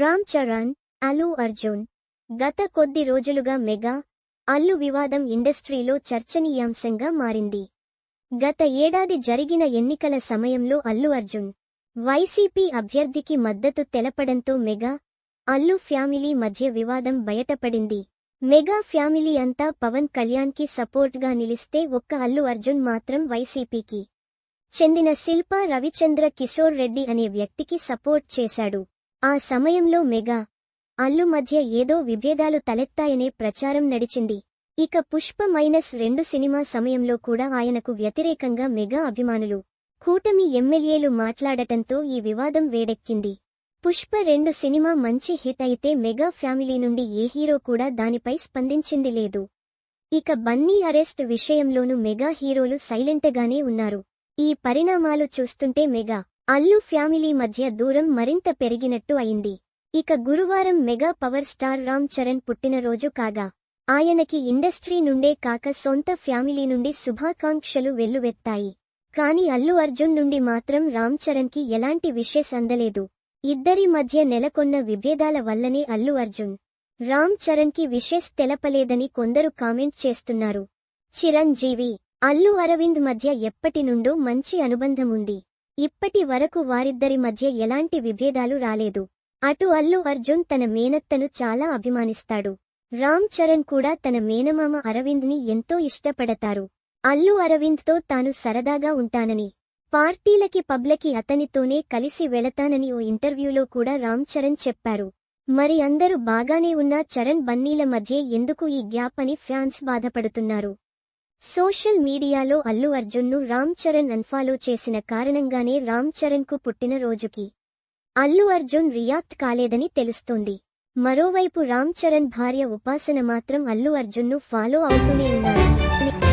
రామ్ చరణ్, అల్లు అర్జున్ గత కొద్ది రోజులుగా మెగా అల్లు వివాదం ఇండస్ట్రీలో చర్చనీయాంశంగా మారింది. గత ఏడాది జరిగిన ఎన్నికల సమయంలో అల్లు అర్జున్ వైసీపీ అభ్యర్థికి మద్దతు తెలపడంతో మెగా అల్లు ఫ్యామిలీ మధ్య వివాదం బయటపడింది. మెగా ఫ్యామిలీ అంతా పవన్ కళ్యాణ్కి సపోర్ట్గా నిలిస్తే ఒక్క అల్లు అర్జున్ మాత్రం వైసీపీకి చెందిన శిల్పా రవిచంద్ర కిషోర్ రెడ్డి అనే వ్యక్తికి సపోర్ట్ చేశాడు. ఆ సమయంలో మెగా అల్లు మధ్య ఏదో విభేదాలు తలెత్తాయనే ప్రచారం నడిచింది. ఇక పుష్ప-2 సినిమా సమయంలో కూడా ఆయనకు వ్యతిరేకంగా మెగా అభిమానులు, కూటమి ఎమ్మెల్యేలు మాట్లాడటంతో ఈ వివాదం వేడెక్కింది. పుష్ప-2 సినిమా మంచి హిట్ అయితే మెగా ఫ్యామిలీ నుండి ఏ హీరో కూడా దానిపై స్పందించింది లేదు. ఇక బన్నీ అరెస్ట్ విషయంలోనూ మెగా హీరోలు సైలెంట్గానే ఉన్నారు. ఈ పరిణామాలు చూస్తుంటే మెగా అల్లు ఫ్యామిలీ మధ్య దూరం మరింత పెరిగినట్టు అయింది. ఇక గురువారం mega power star Ram Charan పుట్టినరోజు కాగా ఆయనకి ఇండస్ట్రీ నుండే కాక సొంత ఫ్యామిలీ నుండి శుభాకాంక్షలు వెల్లువెత్తాయి. కాని అల్లు అర్జున్ నుండి మాత్రం రామ్ చరణ్కి ఎలాంటి విషెస్ అందలేదు. ఇద్దరి మధ్య నెలకొన్న విభేదాల వల్లనే అల్లు అర్జున్ రామ్ చరణ్కి విషెస్ తెలపలేదని కొందరు కామెంట్ చేస్తున్నారు. చిరంజీవి, అల్లు అరవింద్ మధ్య ఎప్పటి నుండో మంచి అనుబంధం ఉంది. ఇప్పటి వరకు వారిద్దరి మధ్య ఎలాంటి విభేదాలు రాలేదు. అటు అల్లు అర్జున్ తన మేనత్తను చాలా అభిమానిస్తాడు. రామ్ చరణ్ కూడా తన మేనమామ అరవింద్ని ఎంతో ఇష్టపడతారు. అల్లు అరవింద్తో తాను సరదాగా ఉంటానని, పార్టీలకి పబ్లకి అతనితోనే కలిసి వెళతానని ఓ ఇంటర్వ్యూలో కూడా రామ్ చరణ్ చెప్పారు. మరి అందరూ బాగానే ఉన్నా చరణ్ బన్నీల మధ్య ఎందుకు ఈ గ్యాప్ అని ఫ్యాన్స్ బాధపడుతున్నారు. సోషల్ మీడియాలో అల్లు అర్జున్ను రామ్ చరణ్ అన్ఫాలో చేసిన కారణంగానే రామ్ చరణ్కు పుట్టిన రోజుకి అల్లు అర్జున్ రియాక్ట్ కాలేదని తెలుస్తోంది. మరోవైపు రామ్ చరణ్ భార్య ఉపాసన మాత్రం అల్లు అర్జున్ను ఫాలో అవుతూనే ఉన్నారు.